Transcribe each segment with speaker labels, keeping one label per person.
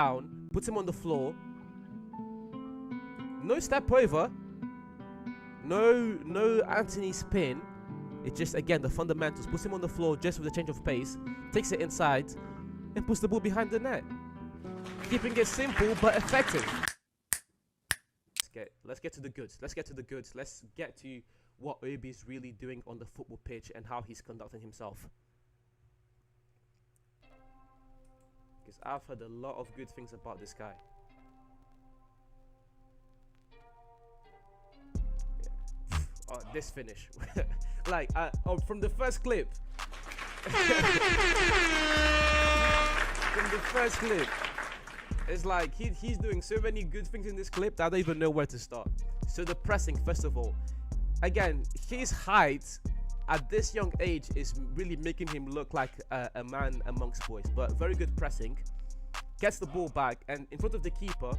Speaker 1: down, puts him on the floor. No step over. No Anthony spin. It's just, again, the fundamentals. Puts him on the floor just with a change of pace. Takes it inside and puts the ball behind the net. Keeping it simple but effective. Let's get to the goods. Let's get to what Obi's really doing on the football pitch and how he's conducting himself. Because I've heard a lot of good things about this guy. Yeah. Oh, this finish. Like, from the first clip. It's like he's doing so many good things in this clip that I don't even know where to start. So the pressing, first of all. Again, his height at this young age is really making him look like a man amongst boys. But very good pressing. Gets the ball back and in front of the keeper.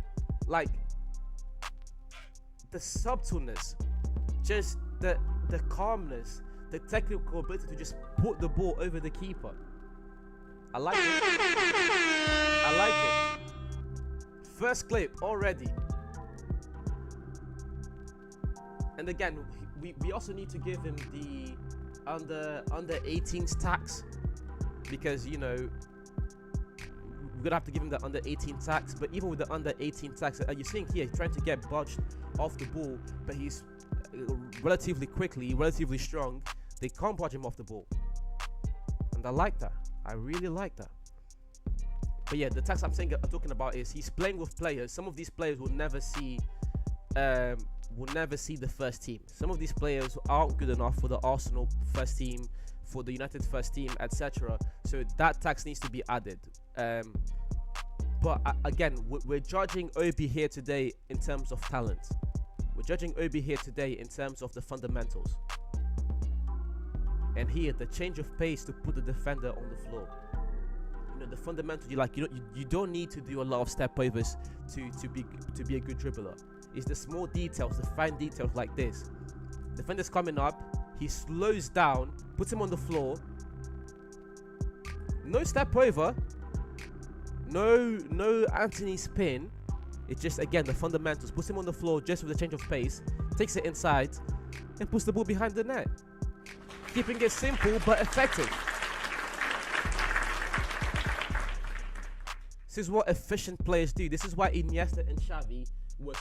Speaker 1: Like, the subtleness, just the calmness, the technical ability to just put the ball over the keeper. I like it. I like it. First clip already. And again, we also need to give him the under 18s tax, because, you know, we're gonna have to give him the under 18 tax. But even with the under 18 tax, you're seeing here he's trying to get budged off the ball, but he's relatively strong. They can't budge him off the ball, and I like that. I really like that. But yeah, the tax I'm talking about is he's playing with players. Some of these players will never see the first team. Some of these players aren't good enough for the Arsenal first team, for the United first team, etc. So that tax needs to be added. But again, we're judging Obi here today in terms of talent. We're judging Obi here today in terms of the fundamentals. And here, the change of pace to put the defender on the floor. You know, the fundamentals. You don't need to do a lot of step overs to be a good dribbler. It's the small details, the fine details like this. Defender's coming up. He slows down, puts him on the floor. No step over. No Anthony spin. It's just, again, the fundamentals. Puts him on the floor just with a change of pace. Takes it inside and puts the ball behind the net. Keeping it simple but effective. This is what efficient players do. This is why Iniesta and Xavi were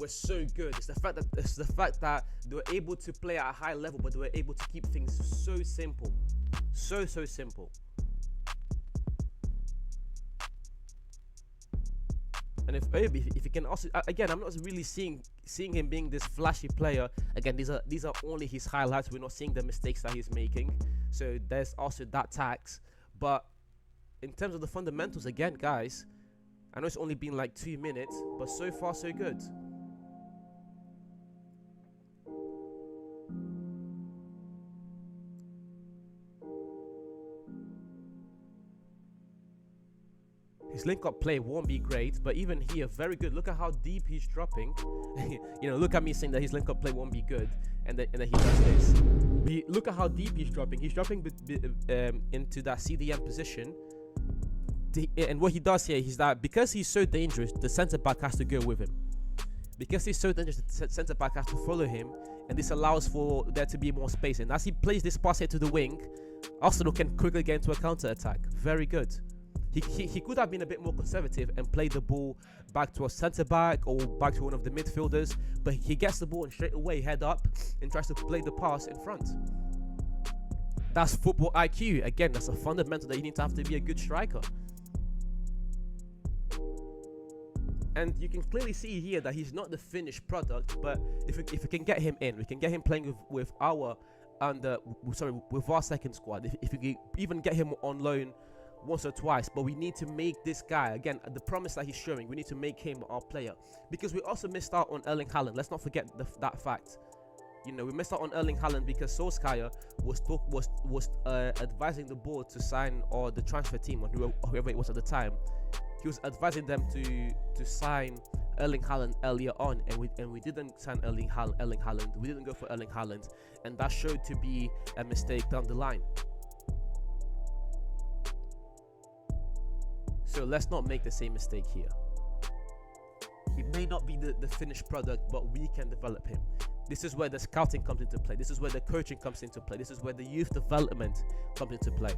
Speaker 1: so good. It's the fact that they were able to play at a high level, but they were able to keep things so simple. So simple. And if he can also, again, I'm not really seeing him being this flashy player. Again, these are only his highlights. We're not seeing the mistakes that he's making. So there's also that tax. But in terms of the fundamentals, again, guys, I know it's only been like 2 minutes, but so far so good. His link-up play won't be great, but even here, very good. Look at how deep he's dropping. You know, look at me saying that his link-up play won't be good, and then he does this. Look at how deep he's dropping. He's dropping into that CDM position. And what he does here is that because he's so dangerous, the centre-back has to go with him. Because he's so dangerous, the centre-back has to follow him, and this allows for there to be more space. And as he plays this pass here to the wing, Arsenal can quickly get into a counter-attack. Very good. He could have been a bit more conservative and played the ball back to a centre-back or back to one of the midfielders, but he gets the ball and straight away head up and tries to play the pass in front. That's football IQ. Again, that's a fundamental that you need to have to be a good striker. And you can clearly see here that he's not the finished product, but if we can get him in, we can get him playing with our second squad. If we can even get him on loan once or twice, but we need to make this guy, again, the promise that he's showing, we need to make him our player, because we also missed out on Erling Haaland. Let's not forget that fact. You know, we missed out on Erling Haaland because Solskjaer was advising the board to sign, or the transfer team, or whoever it was at the time. He was advising them to sign Erling Haaland earlier on, and we didn't sign Erling Haaland. We didn't go for Erling Haaland, and that showed to be a mistake down the line. So let's not make the same mistake here. He may not be the finished product, but we can develop him. This is where the scouting comes into play. This is where the coaching comes into play. This is where the youth development comes into play.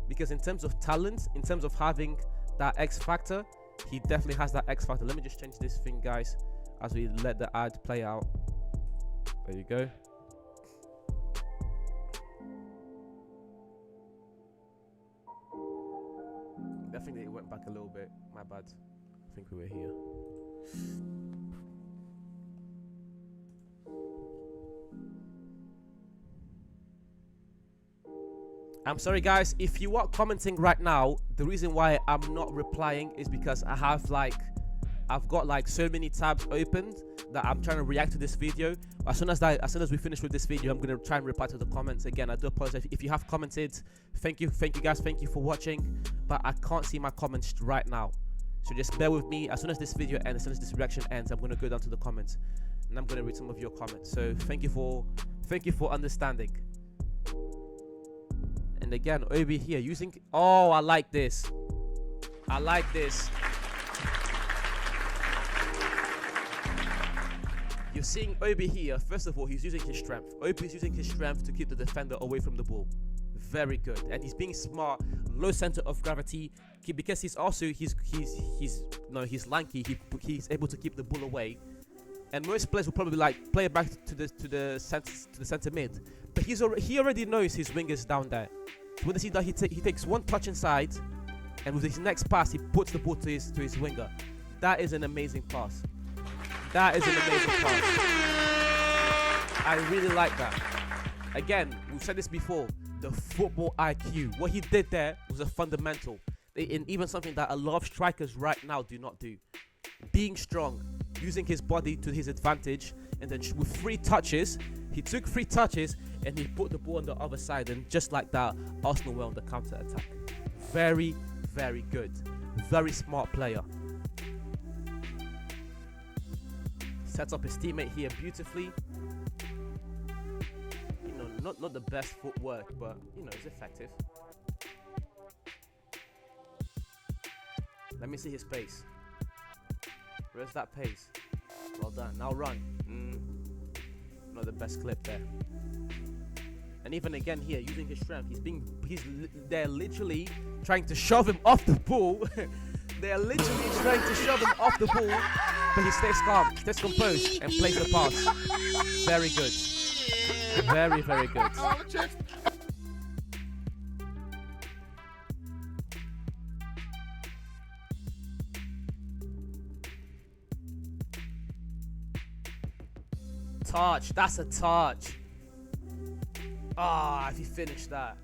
Speaker 1: Because in terms of talent, in terms of having that X factor, he definitely has that X factor. Let me just change this thing, guys, as we let the ad play out. There you go. I think it went back a little bit. My bad. I think we were here. I'm sorry, guys, if you are commenting right now, the reason why I'm not replying is because I've got like so many tabs opened that I'm trying to react to this video. As soon as we finish with this video, I'm gonna try and reply to the comments. Again, I do apologize if you have commented. Thank you guys, thank you for watching, but I can't see my comments right now, so just bear with me. As soon as this video ends, as soon as this reaction ends, I'm gonna go down to the comments and I'm gonna read some of your comments. So thank you for understanding. And again, Obi here using, oh, I like this. I like this. You're seeing Obi here. First of all, he's using his strength. Obi is using his strength to keep the defender away from the ball. Very good. And he's being smart, low center of gravity, because he's also he's lanky. He's able to keep the ball away. And most players will probably like play it back to the center mid. But he already knows his wingers down there. So when they see that he takes one touch inside, and with his next pass he puts the ball to his winger. That is an amazing pass. That is an amazing pass. I really like that. Again, we've said this before. The football IQ. What he did there was a fundamental. In even something that a lot of strikers right now do not do. Being strong, using his body to his advantage, and then with 3 touches, he took 3 touches and he put the ball on the other side, and just like that, Arsenal were on the counter attack. Very, very good. Very smart player. Sets up his teammate here beautifully. You know, not the best footwork, but you know, it's effective. Let me see his pace. Where's that pace? Well done. Now run. Not the best clip there. And even again here, using his strength, they're literally trying to shove him off the ball. They're literally trying to shove him off the ball, but he stays calm, stays composed, and plays the pass. Very good. Very, very good. Touch. That's a touch. Ah, if he finished that.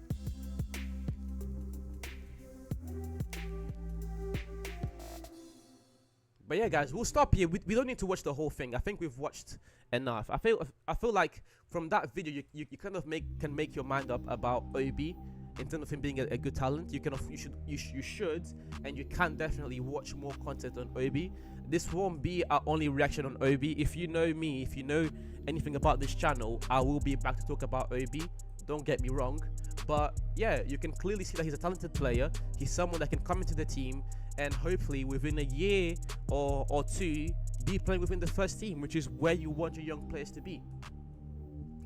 Speaker 1: But yeah, guys, we'll stop here. We don't need to watch the whole thing. I think we've watched enough. I feel like from that video you kind of can make your mind up about Obi in terms of him being a good talent. You should and you can definitely watch more content on Obi. This won't be our only reaction on Obi. If you know me, if you know anything about this channel, I will be back to talk about Obi. Don't get me wrong. But yeah, you can clearly see that he's a talented player. He's someone that can come into the team and hopefully within a year or 2 be playing within the first team, which is where you want your young players to be.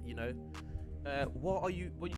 Speaker 1: You know, what are you